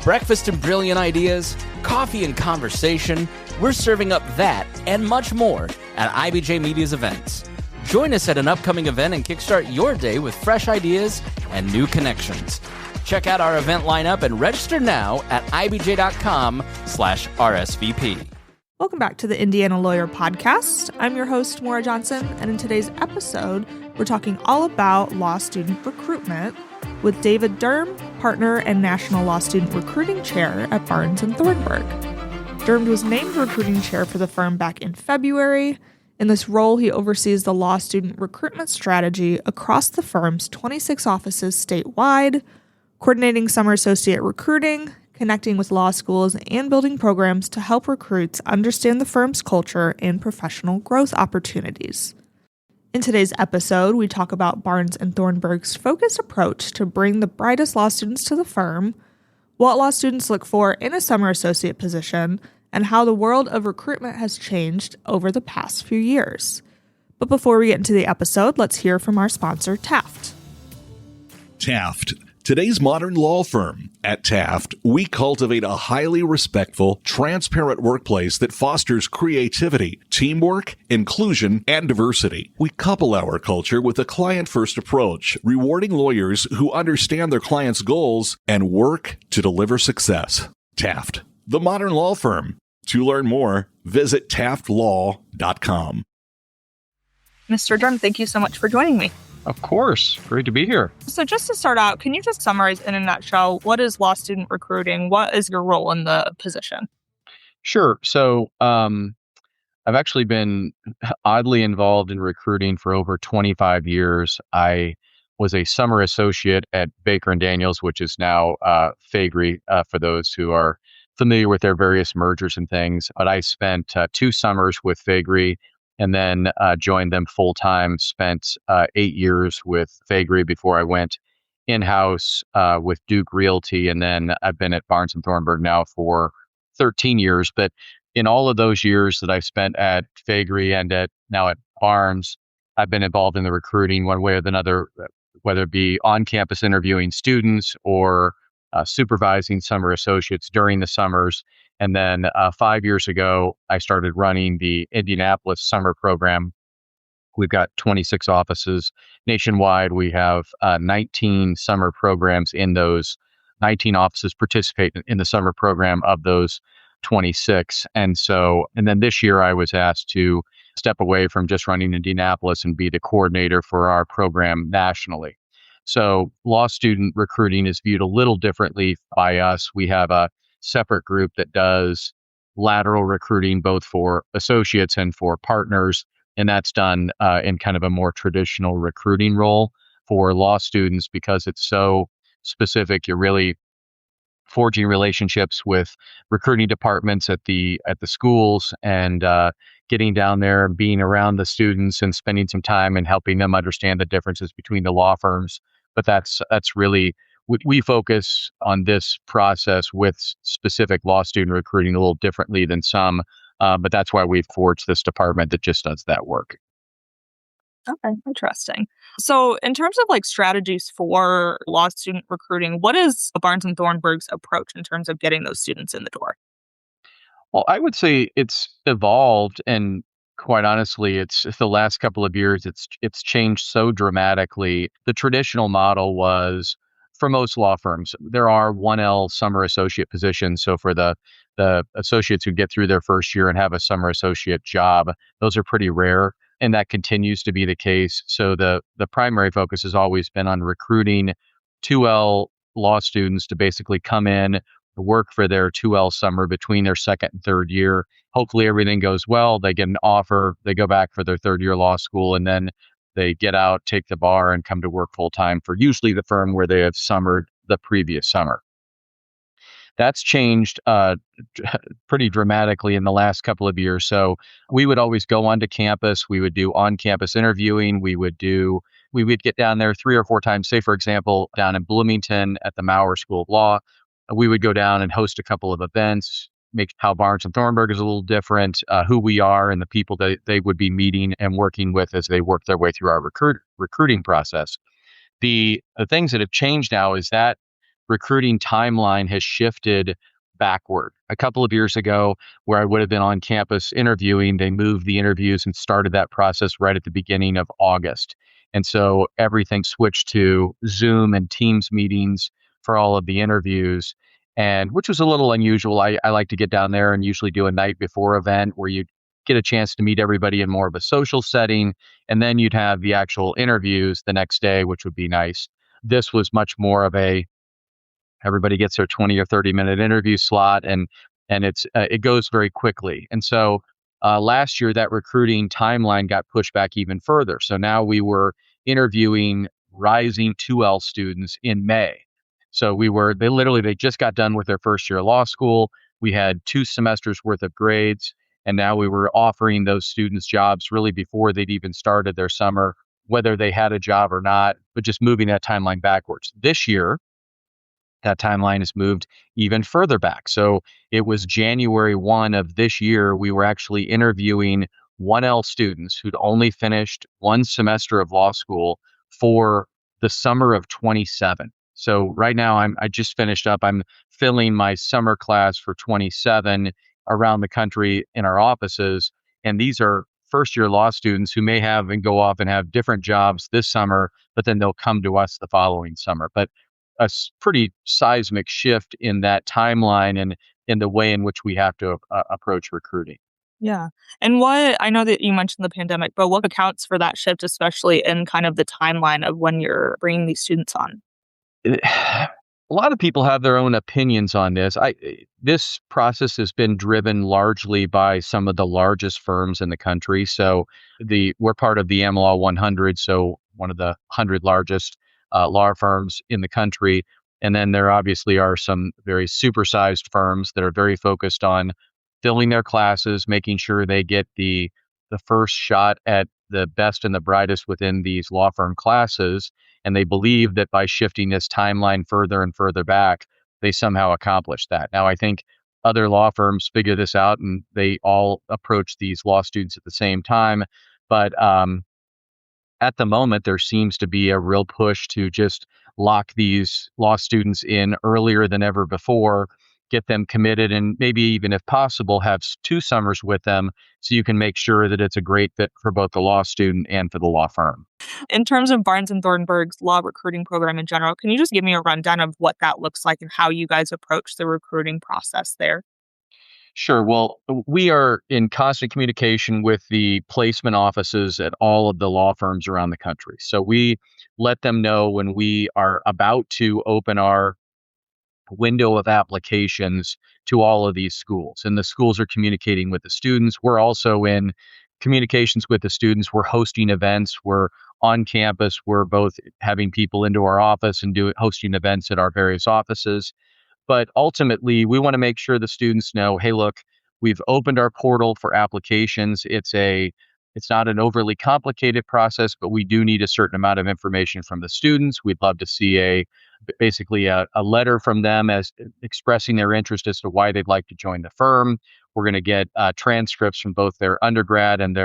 Breakfast and brilliant ideas, coffee and conversation, we're serving up that and much more at IBJ Media's events. Join us at an upcoming event and kickstart your day with fresh ideas and new connections. Check out our event lineup and register now at ibj.com/RSVP. Welcome back to the Indiana Lawyer Podcast. I'm your host, Maura Johnson, and in today's episode, we're talking all about law student recruitment with out.Durm, partner and National Law Student Recruiting Chair at Barnes Thornburg. Durm was named recruiting chair for the firm back in February. In this role, he oversees the law student recruitment strategy across the firm's 26 offices statewide, coordinating summer associate recruiting, connecting with law schools, and building programs to help recruits understand the firm's culture and professional growth opportunities. In today's episode, we talk about Barnes Thornburg's focused approach to bring the brightest law students to the firm, what law students look for in a summer associate position, and how the world of recruitment has changed over the past few years. But before we get into the episode, let's hear from our sponsor, Taft. Taft, today's modern law firm. At Taft, we cultivate a highly respectful, transparent workplace that fosters creativity, teamwork, inclusion, and diversity. We couple our culture with a client-first approach, rewarding lawyers who understand their clients' goals and work to deliver success. Taft, the modern law firm. To learn more, visit taftlaw.com. Mr. Durm, thank you so much for joining me. Of course. Great to be here. So just to start out, can you just summarize in a nutshell, what is law student recruiting? What is your role in the position? Sure. So I've actually been oddly involved in recruiting for over 25 years. I was a summer associate at Baker & Daniels, which is now Faegre, for those who are familiar with their various mergers and things. But I spent 2 summers with Faegre and then joined them full-time, spent 8 years with Faegre before I went in-house with Duke Realty, and then I've been at Barnes Thornburg now for 13 years. But in all of those years that I've spent at Faegre and now at Barnes, I've been involved in the recruiting one way or another, whether it be on-campus interviewing students or supervising summer associates during the summers. And then 5 years ago, I started running the Indianapolis summer program. We've got 26 offices nationwide. We have 19 summer programs in those. 19 offices participate in the summer program of those 26. And then this year I was asked to step away from just running Indianapolis and be the coordinator for our program nationally. So law student recruiting is viewed a little differently by us. We have a separate group that does lateral recruiting, both for associates and for partners. And that's done in kind of a more traditional recruiting role. For law students, because it's so specific, you're really forging relationships with recruiting departments at the schools and getting down there, being around the students and spending some time and helping them understand the differences between the law firms. But that's really, we focus on this process with specific law student recruiting a little differently than some, but that's why we've forged this department that just does that work. Okay, interesting. So in terms of strategies for law student recruiting, what is Barnes Thornburg's approach in terms of getting those students in the door? Well, I would say it's evolved, and quite honestly, it's the last couple of years, it's changed so dramatically. The traditional model was, for most law firms, there are 1L summer associate positions. So for the associates who get through their first year and have a summer associate job, those are pretty rare. And that continues to be the case. So the primary focus has always been on recruiting 2L law students to basically come in, work for their 2L summer between their second and third year. Hopefully everything goes well. They get an offer, they go back for their third year law school, and then they get out, take the bar, and come to work full time for usually the firm where they have summered the previous summer. That's changed pretty dramatically in the last couple of years. So we would always go onto campus. We would do on-campus interviewing. We would get down there 3 or 4 times. Say, for example, down in Bloomington at the Maurer School of Law, we would go down and host a couple of events, make how Barnes Thornburg is a little different, who we are, and the people that they would be meeting and working with as they work their way through our recruiting process. The things that have changed now is that recruiting timeline has shifted backward. A couple of years ago, where I would have been on campus interviewing, they moved the interviews and started that process right at the beginning of August. And so everything switched to Zoom and Teams meetings for all of the interviews, and which was a little unusual. I like to get down there and usually do a night before event where you get a chance to meet everybody in more of a social setting, and then you'd have the actual interviews the next day, which would be nice. This was much more of a everybody gets their 20 or 30-minute interview slot, and it goes very quickly. And so last year, that recruiting timeline got pushed back even further. So now we were interviewing rising 2L students in May. So they just got done with their first year of law school. We had 2 semesters worth of grades, and now we were offering those students jobs really before they'd even started their summer, whether they had a job or not, but just moving that timeline backwards. This year, that timeline is moved even further back. So it was January 1 of this year, we were actually interviewing 1L students who'd only finished 1 semester of law school for the summer of 27. So right now I just finished up. I'm filling my summer class for 27 around the country in our offices. And these are first year law students who may have and go off and have different jobs this summer, but then they'll come to us the following summer. But pretty seismic shift in that timeline and in the way in which we have to approach recruiting. Yeah. And I know that you mentioned the pandemic, but what accounts for that shift, especially in kind of the timeline of when you're bringing these students on? A lot of people have their own opinions on this. This process has been driven largely by some of the largest firms in the country. So we're part of the AmLaw 100, so one of the 100 largest law firms in the country. And then there obviously are some very supersized firms that are very focused on filling their classes, making sure they get the first shot at the best and the brightest within these law firm classes. And they believe that by shifting this timeline further and further back, they somehow accomplish that. Now, I think other law firms figure this out and they all approach these law students at the same time. But at the moment, there seems to be a real push to just lock these law students in earlier than ever before, get them committed, and maybe even if possible, have 2 summers with them so you can make sure that it's a great fit for both the law student and for the law firm. In terms of Barnes Thornburg's law recruiting program in general, can you just give me a rundown of what that looks like and how you guys approach the recruiting process there? Sure. Well, we are in constant communication with the placement offices at all of the law firms around the country. So we let them know when we are about to open our window of applications to all of these schools. And the schools are communicating with the students. We're also in communications with the students. We're hosting events. We're on campus. We're both having people into our office and hosting events at our various offices. But ultimately, we want to make sure the students know, hey, look, we've opened our portal for applications. It's not an overly complicated process, but we do need a certain amount of information from the students. We'd love to see basically a letter from them as expressing their interest as to why they'd like to join the firm. We're going to get transcripts from both their undergrad and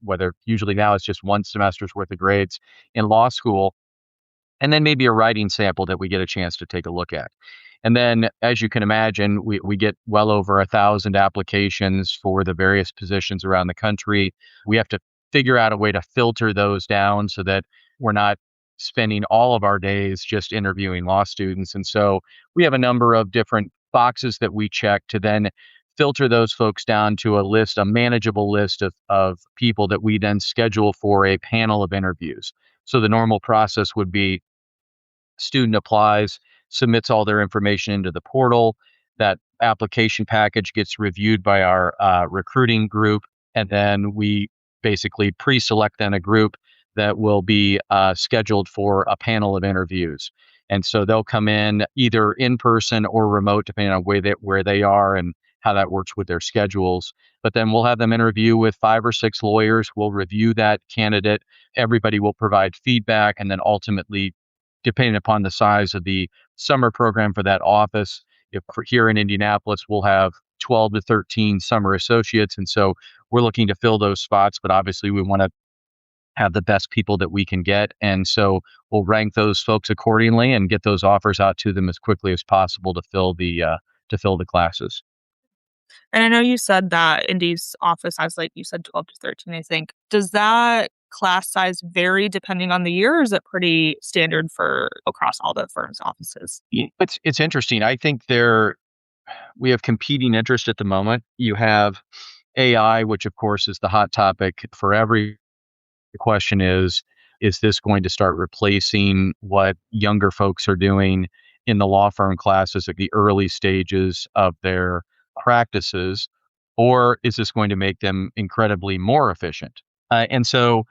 whether usually now it's just 1 semester's worth of grades in law school, and then maybe a writing sample that we get a chance to take a look at. And then, as you can imagine, we get well over 1,000 applications for the various positions around the country. We have to figure out a way to filter those down so that we're not spending all of our days just interviewing law students. And so we have a number of different boxes that we check to then filter those folks down to a manageable list of people that we then schedule for a panel of interviews. So the normal process would be student applies, submits all their information into the portal. That application package gets reviewed by our recruiting group, and then we basically pre-select then a group that will be scheduled for a panel of interviews. And so they'll come in either in person or remote, depending on where they are and how that works with their schedules. But then we'll have them interview with 5 or 6 lawyers. We'll review that candidate. Everybody will provide feedback, and then ultimately, depending upon the size of the summer program for that office, if here in Indianapolis, we'll have 12 to 13 summer associates. And so we're looking to fill those spots, but obviously we want to have the best people that we can get. And so we'll rank those folks accordingly and get those offers out to them as quickly as possible to fill the classes. And I know you said that Indy's office has, like you said, 12 to 13, I think. Does that class size vary depending on the year, or is it pretty standard for across all the firm's offices? It's interesting. I think we have competing interest at the moment. You have AI, which of course is the hot topic for every. The question is this going to start replacing what younger folks are doing in the law firm classes at the early stages of their practices, or is this going to make them incredibly more efficient? And so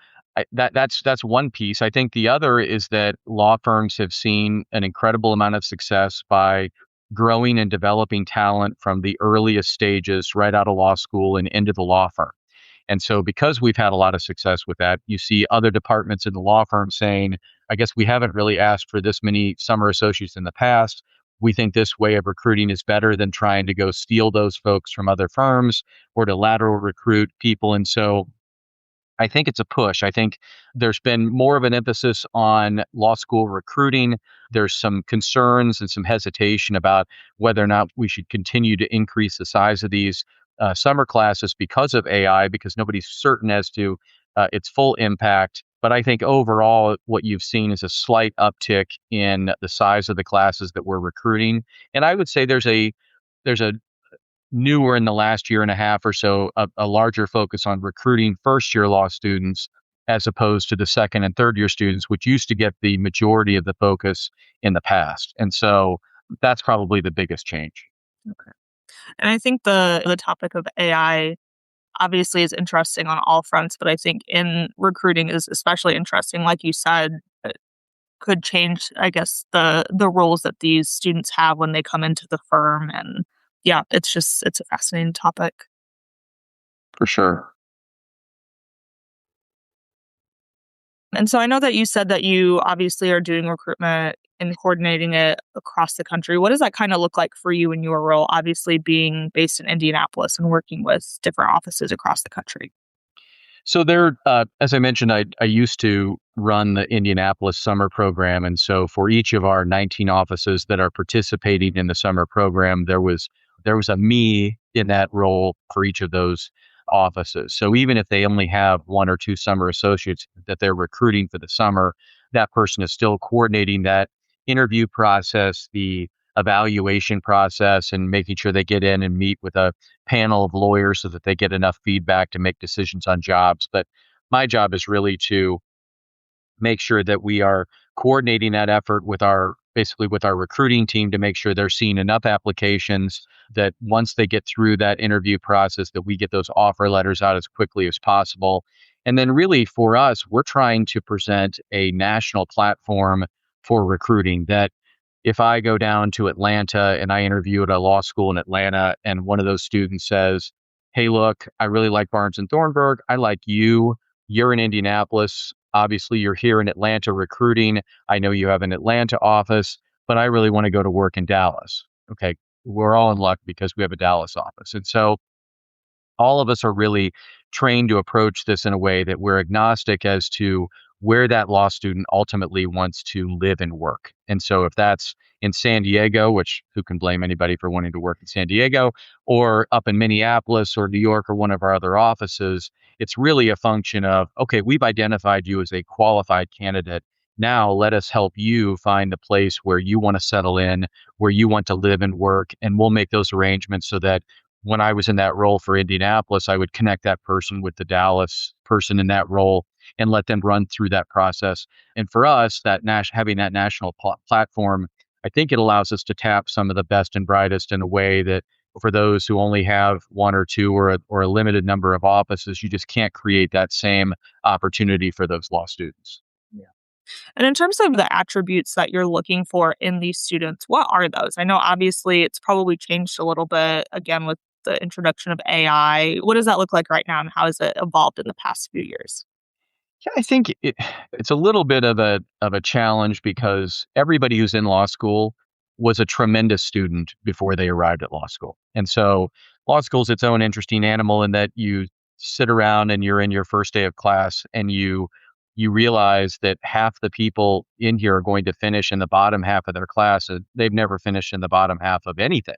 that's one piece. I think the other is that law firms have seen an incredible amount of success by growing and developing talent from the earliest stages right out of law school and into the law firm. And so because we've had a lot of success with that, you see other departments in the law firm saying, I guess we haven't really asked for this many summer associates in the past. We think this way of recruiting is better than trying to go steal those folks from other firms or to lateral recruit people. And so I think it's a push. I think there's been more of an emphasis on law school recruiting. There's some concerns and some hesitation about whether or not we should continue to increase the size of these summer classes because of AI, because nobody's certain as to its full impact. But I think overall, what you've seen is a slight uptick in the size of the classes that we're recruiting. And I would say there's a newer in the last year and a half or so, a larger focus on recruiting first-year law students as opposed to the second and third-year students, which used to get the majority of the focus in the past. And so that's probably the biggest change. Okay. And I think the topic of AI obviously is interesting on all fronts, but I think in recruiting is especially interesting. Like you said, it could change, I guess, the roles that these students have when they come into the firm. And yeah, it's a fascinating topic. For sure. And so I know that you said that you obviously are doing recruitment and coordinating it across the country. What does that kind of look like for you in your role, obviously being based in Indianapolis and working with different offices across the country? So as I mentioned, I used to run the Indianapolis summer program. And so for each of our 19 offices that are participating in the summer program, there was a me in that role for each of those offices. So even if they only have one or two summer associates that they're recruiting for the summer, that person is still coordinating that interview process, the evaluation process, and making sure they get in and meet with a panel of lawyers so that they get enough feedback to make decisions on jobs. But my job is really to make sure that we are coordinating that effort with our recruiting team to make sure they're seeing enough applications that once they get through that interview process, that we get those offer letters out as quickly as possible. And then really for us, we're trying to present a national platform for recruiting. That if I go down to Atlanta and I interview at a law school in Atlanta and one of those students says, hey, look, I really like Barnes Thornburg. I like you. You're in Indianapolis. Obviously, you're here in Atlanta recruiting. I know you have an Atlanta office, but I really want to go to work in Dallas. Okay, we're all in luck because we have a Dallas office. And so all of us are really trained to approach this in a way that we're agnostic as to where that law student ultimately wants to live and work. And so if that's in San Diego, which who can blame anybody for wanting to work in San Diego, or up in Minneapolis or New York or one of our other offices, it's really a function of, okay, we've identified you as a qualified candidate. Now let us help you find the place where you want to settle in, where you want to live and work. And we'll make those arrangements so that when I was in that role for Indianapolis, I would connect that person with the Dallas person in that role and let them run through that process. And for us, having that national platform, I think it allows us to tap some of the best and brightest in a way that for those who only have one or two or a limited number of offices, you just can't create that same opportunity for those law students. Yeah. And in terms of the attributes that you're looking for in these students, what are those? I know obviously it's probably changed a little bit, again, with the introduction of AI. What does that look like right now, and how has it evolved in the past few years? Yeah, I think it's a little bit of a challenge because everybody who's in law school was a tremendous student before they arrived at law school. And so law school is its own interesting animal in that you sit around and you're in your first day of class and you you realize that half the people in here are going to finish in the bottom half of their class. They've never finished in the bottom half of anything.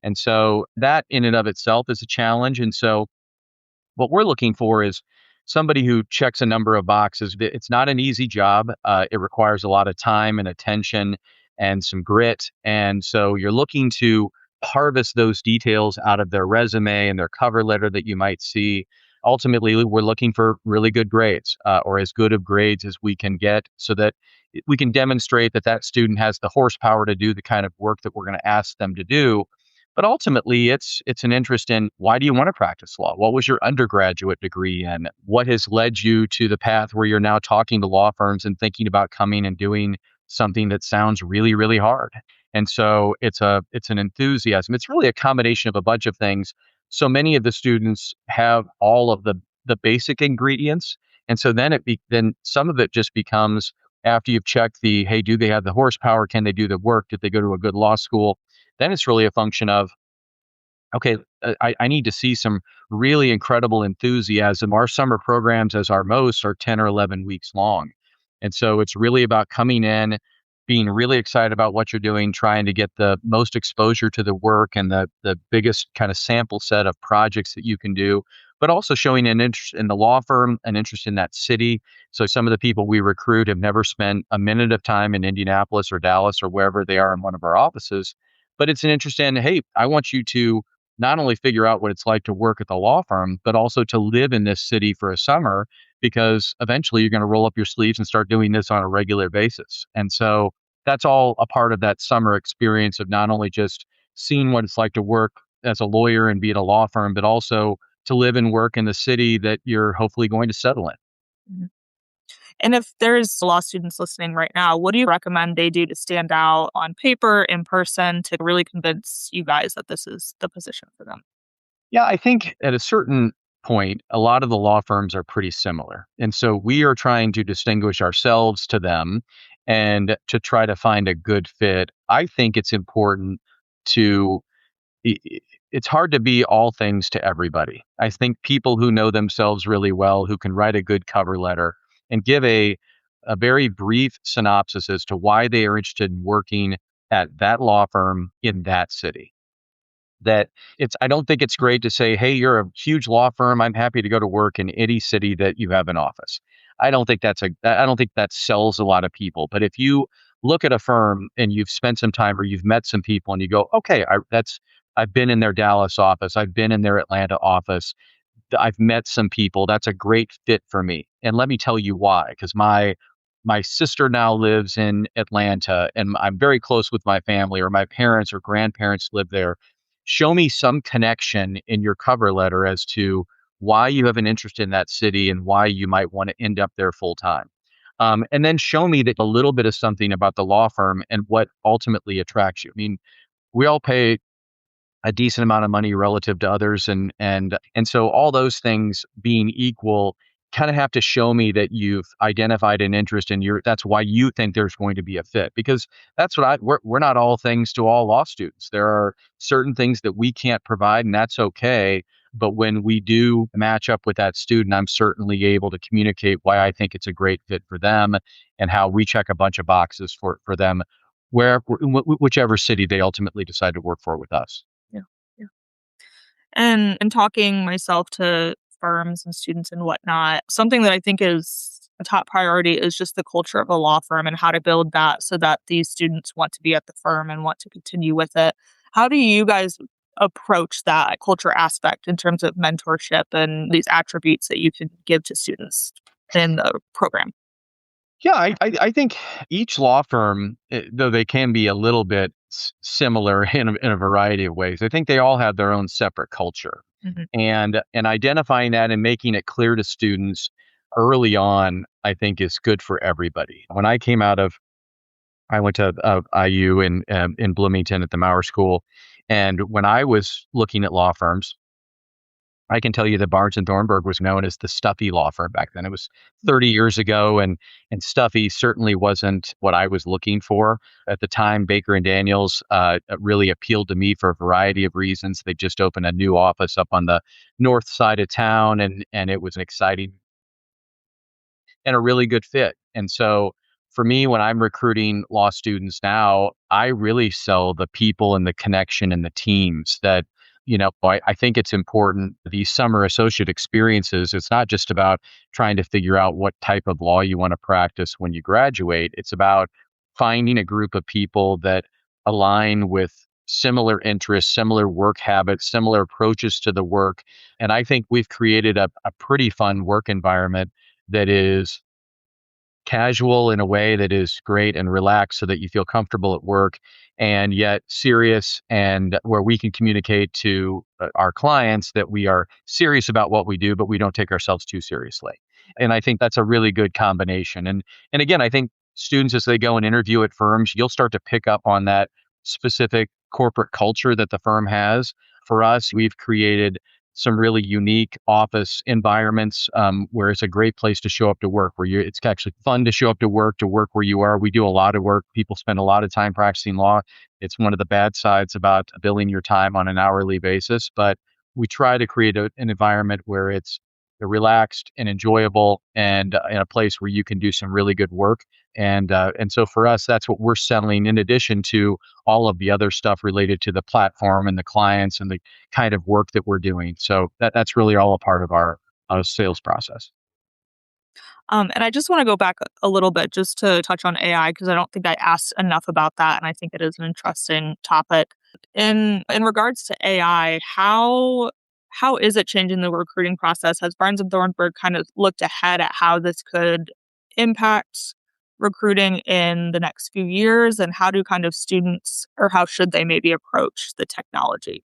And so that in and of itself is a challenge. And so what we're looking for is somebody who checks a number of boxes. It's not an easy job. It requires a lot of time and attention and some grit. And so you're looking to harvest those details out of their resume and their cover letter that you might see. Ultimately, we're looking for really good grades, or as good of grades as we can get, so that we can demonstrate that that student has the horsepower to do the kind of work that we're going to ask them to do. But ultimately, it's an interest in, why do you want to practice law? What was your undergraduate degree in? What has led you to the path where you're now talking to law firms and thinking about coming and doing something that sounds really, really hard? And so it's an enthusiasm. It's really a combination of a bunch of things. So many of the students have all of the basic ingredients, and so then then some of it just becomes, after you've checked hey, do they have the horsepower? Can they do the work? Did they go to a good law school? Then it's really a function of, okay, I need to see some really incredible enthusiasm. Our summer programs, as our most, are 10 or 11 weeks long. And so it's really about coming in, being really excited about what you're doing, trying to get the most exposure to the work and the biggest kind of sample set of projects that you can do, but also showing an interest in the law firm, an interest in that city. So some of the people we recruit have never spent a minute of time in Indianapolis or Dallas or wherever they are in one of our offices. But it's an interest in, hey, I want you to not only figure out what it's like to work at the law firm, but also to live in this city for a summer, because eventually you're going to roll up your sleeves and start doing this on a regular basis. And so that's all a part of that summer experience of not only just seeing what it's like to work as a lawyer and be at a law firm, but also to live and work in the city that you're hopefully going to settle in. Mhm. And if there's law students listening right now, what do you recommend they do to stand out on paper, in person, to really convince you guys that this is the position for them? Yeah, I think at a certain point, a lot of the law firms are pretty similar. And so we are trying to distinguish ourselves to them and to try to find a good fit. I think it's important to, it's hard to be all things to everybody. I think people who know themselves really well, who can write a good cover letter and give a very brief synopsis as to why they are interested in working at that law firm in that city. That I don't think it's great to say, hey, you're a huge law firm, I'm happy to go to work in any city that you have an office. I don't think that sells a lot of people. But if you look at a firm and you've spent some time or you've met some people and you go, okay, I've been in their Dallas office, I've been in their Atlanta office, I've met some people, that's a great fit for me. And let me tell you why. Because my sister now lives in Atlanta and I'm very close with my family, or my parents or grandparents live there. Show me some connection in your cover letter as to why you have an interest in that city and why you might want to end up there full time. And then show me that a little bit of something about the law firm and what ultimately attracts you. I mean, we all pay a decent amount of money relative to others, and so all those things being equal, kind of have to show me that you've identified an interest in that's why you think there's going to be a fit. Because that's we're not all things to all law students. There are certain things that we can't provide, and that's okay. But when we do match up with that student, I'm certainly able to communicate why I think it's a great fit for them and how we check a bunch of boxes for them, whichever city they ultimately decide to work for with us. Yeah. Yeah. And in talking myself to firms and students and whatnot, something that I think is a top priority is just the culture of a law firm and how to build that so that these students want to be at the firm and want to continue with it. How do you guys approach that culture aspect in terms of mentorship and these attributes that you can give to students in the program? Yeah, I think each law firm, though they can be a little bit similar in a variety of ways, I think they all have their own separate culture. Mhm. And identifying that and making it clear to students early on, I think is good for everybody. When I went to IU in Bloomington at the Maurer School, and when I was looking at law firms, I can tell you that Barnes Thornburg was known as the stuffy law firm back then. It was 30 years ago, and stuffy certainly wasn't what I was looking for at the time. Baker and Daniels really appealed to me for a variety of reasons. They just opened a new office up on the north side of town, and it was an exciting and a really good fit. And so for me, when I'm recruiting law students now, I really sell the people and the connection and the teams that, I think it's important. These summer associate experiences, it's not just about trying to figure out what type of law you want to practice when you graduate. It's about finding a group of people that align with similar interests, similar work habits, similar approaches to the work. And I think we've created a pretty fun work environment that is casual in a way that is great and relaxed so that you feel comfortable at work, and yet serious, and where we can communicate to our clients that we are serious about what we do, but we don't take ourselves too seriously. And I think that's a really good combination. And again, I think students, as they go and interview at firms, you'll start to pick up on that specific corporate culture that the firm has. For us, we've created some really unique office environments where it's a great place to show up to work, it's actually fun to show up to work where you are. We do a lot of work. People spend a lot of time practicing law. It's one of the bad sides about billing your time on an hourly basis, but we try to create an environment where it's relaxed and enjoyable, and in a place where you can do some really good work. And so for us, that's what we're selling, in addition to all of the other stuff related to the platform and the clients and the kind of work that we're doing. So that's really all a part of our sales process. And I just want to go back a little bit just to touch on AI, because I don't think I asked enough about that, and I think it is an interesting topic. In regards to AI, how is it changing the recruiting process? Has Barnes Thornburg kind of looked ahead at how this could impact recruiting in the next few years, and how do kind of students, or how should they maybe approach the technology?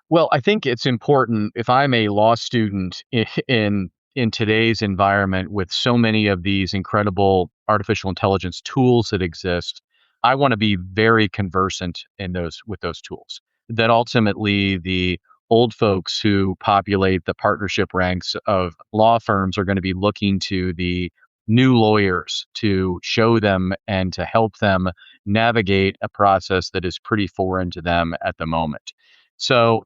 Well, I think it's important, if I'm a law student in today's environment with so many of these incredible artificial intelligence tools that exist, I want to be very conversant with those tools. That ultimately the old folks who populate the partnership ranks of law firms are going to be looking to the new lawyers to show them and to help them navigate a process that is pretty foreign to them at the moment. So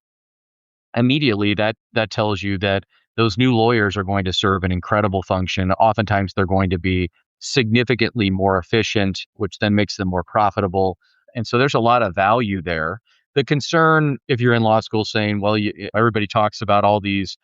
immediately that tells you that those new lawyers are going to serve an incredible function. Oftentimes they're going to be significantly more efficient, which then makes them more profitable. And so there's a lot of value there. The concern, if you're in law school, saying, well, everybody talks about all these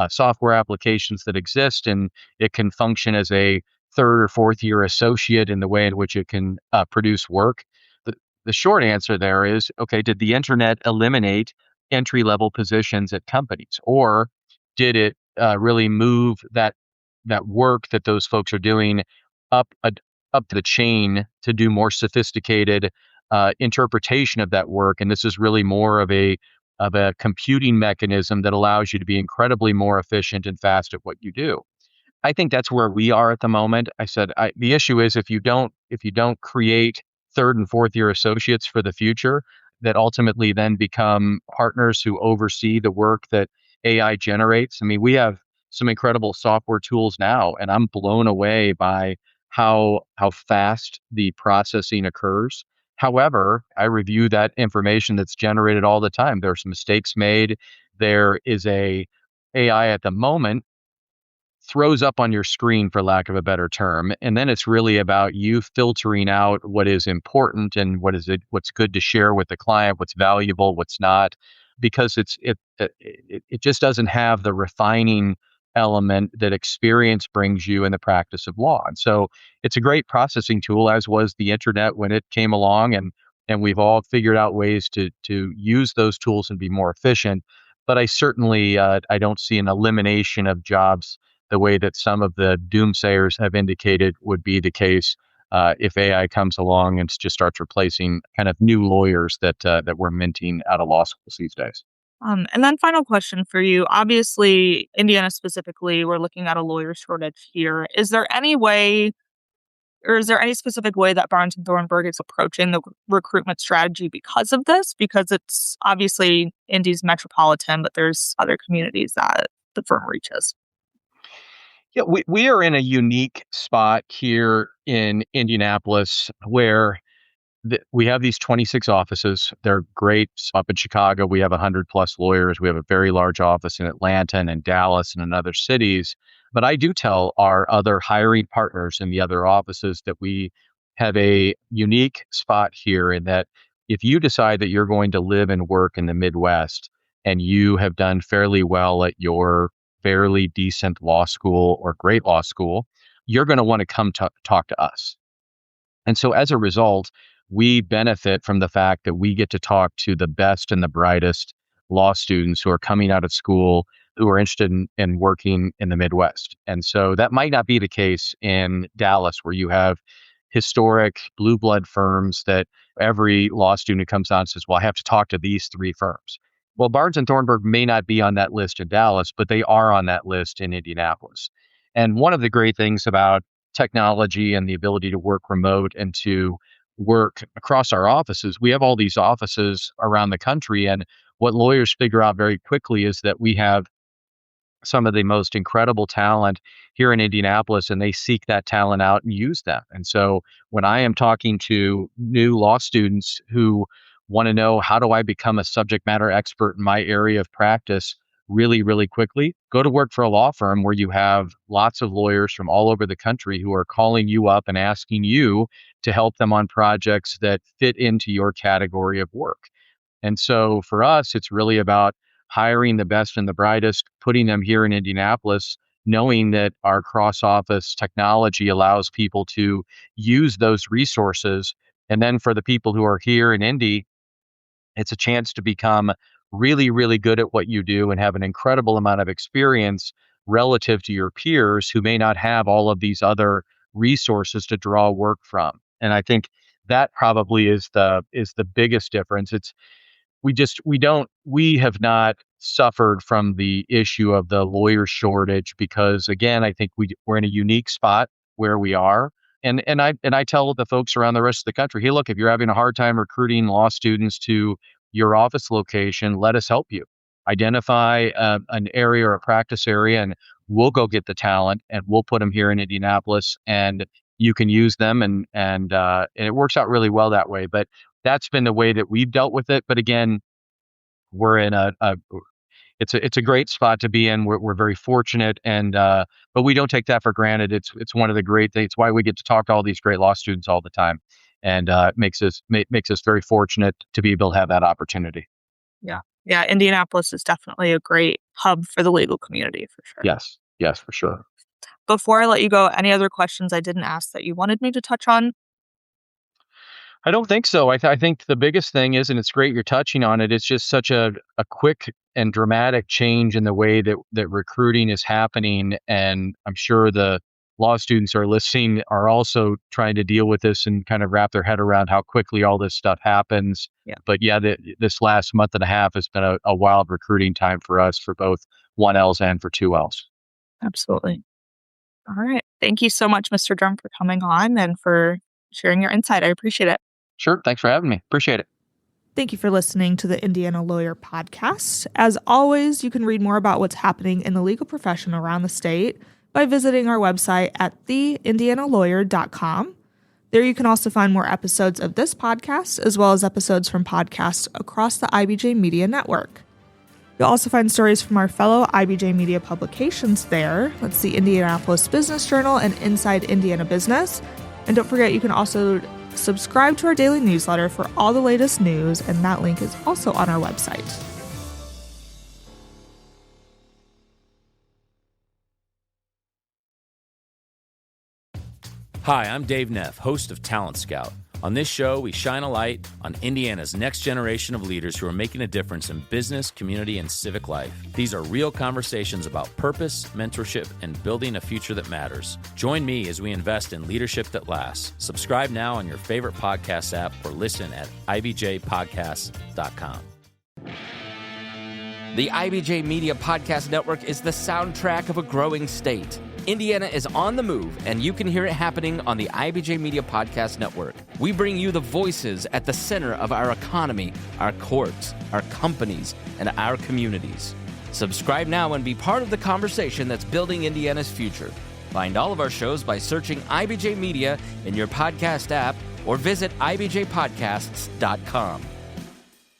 software applications that exist, and it can function as a third or fourth year associate in the way in which it can produce work. The short answer there is, okay, did the internet eliminate entry level positions at companies, or did it really move that work that those folks are doing up up the chain to do more sophisticated interpretation of that work? And this is really more of a computing mechanism that allows you to be incredibly more efficient and fast at what you do. I think that's where we are at the moment. The issue is, if you don't create third and fourth year associates for the future that ultimately then become partners who oversee the work that AI generates. I mean, we have some incredible software tools now, and I'm blown away by how fast the processing occurs. However, I review that information that's generated all the time. There's mistakes made. There is a AI at the moment throws up on your screen, for lack of a better term. And then it's really about you filtering out what is important and what's good to share with the client, what's valuable, what's not, because it just doesn't have the refining element that experience brings you in the practice of law. And so it's a great processing tool, as was the internet when it came along, and we've all figured out ways to use those tools and be more efficient. But I certainly I don't see an elimination of jobs the way that some of the doomsayers have indicated would be the case if AI comes along and just starts replacing kind of new lawyers that we're minting out of law schools these days. And then final question for you. Obviously, Indiana specifically, we're looking at a lawyer shortage here. Is there any way, or is there any specific way that Barnes and Thornburg is approaching the recruitment strategy because of this? Because it's obviously Indy's metropolitan, but there's other communities that the firm reaches. Yeah, we are in a unique spot here in Indianapolis where we have these 26 offices. They're great. Up in Chicago, we have 100 plus lawyers. We have a very large office in Atlanta and in Dallas and in other cities. But I do tell our other hiring partners in the other offices that we have a unique spot here in that if you decide that you're going to live and work in the Midwest and you have done fairly well at your fairly decent law school or great law school, you're going to want to come talk to us. And so as a result, we benefit from the fact that we get to talk to the best and the brightest law students who are coming out of school who are interested in working in the Midwest. And so that might not be the case in Dallas, where you have historic blue blood firms that every law student who comes on says, well, I have to talk to these 3 firms. Well, Barnes Thornburg may not be on that list in Dallas, but they are on that list in Indianapolis. And one of the great things about technology and the ability to work remote and to work across our offices, we have all these offices around the country. And what lawyers figure out very quickly is that we have some of the most incredible talent here in Indianapolis, and they seek that talent out and use them. And so when I am talking to new law students who want to know, how do I become a subject matter expert in my area of practice really, really quickly, go to work for a law firm where you have lots of lawyers from all over the country who are calling you up and asking you to help them on projects that fit into your category of work. And so for us, it's really about hiring the best and the brightest, putting them here in Indianapolis, knowing that our cross-office technology allows people to use those resources. And then for the people who are here in Indy, it's a chance to become really, really good at what you do and have an incredible amount of experience relative to your peers who may not have all of these other resources to draw work from. And I think that probably is the biggest difference. We have not suffered from the issue of the lawyer shortage because, again, I think we're in a unique spot where we are. And I tell the folks around the rest of the country, hey, look, if you're having a hard time recruiting law students to your office location, let us help you. Identify an area or a practice area, and we'll go get the talent, and we'll put them here in Indianapolis, and you can use them, and it works out really well that way. But that's been the way that we've dealt with it. But again, we're in it's a great spot to be in. We're very fortunate, and but we don't take that for granted. It's one of the great things. It's why we get to talk to all these great law students all the time, and it makes us very fortunate to be able to have that opportunity. Yeah. Indianapolis is definitely a great hub for the legal community, for sure. Yes, for sure. Before I let you go, any other questions I didn't ask that you wanted me to touch on? I don't think so. I think the biggest thing is, and it's great you're touching on it, it's just such a quick and dramatic change in the way that recruiting is happening. And I'm sure the law students are listening are also trying to deal with this and kind of wrap their head around how quickly all this stuff happens. Yeah. But this last month and a half has been a wild recruiting time for us, for both 1Ls and for 2Ls. Absolutely. All right. Thank you so much, Mr. Durm, for coming on and for sharing your insight. I appreciate it. Sure. Thanks for having me. Appreciate it. Thank you for listening to the Indiana Lawyer Podcast. As always, you can read more about what's happening in the legal profession around the state by visiting our website at theindianalawyer.com. There you can also find more episodes of this podcast, as well as episodes from podcasts across the IBJ Media Network. You'll also find stories from our fellow IBJ Media publications there. That's the Indianapolis Business Journal and Inside Indiana Business. And don't forget, you can also subscribe to our daily newsletter for all the latest news, and that link is also on our website. Hi, I'm Dave Neff, host of Talent Scout. On this show, we shine a light on Indiana's next generation of leaders who are making a difference in business, community, and civic life. These are real conversations about purpose, mentorship, and building a future that matters. Join me as we invest in leadership that lasts. Subscribe now on your favorite podcast app or listen at ibjpodcasts.com. The IBJ Media Podcast Network is the soundtrack of a growing state. Indiana is on the move, and you can hear it happening on the IBJ Media Podcast Network. We bring you the voices at the center of our economy, our courts, our companies, and our communities. Subscribe now and be part of the conversation that's building Indiana's future. Find all of our shows by searching IBJ Media in your podcast app or visit ibjpodcasts.com.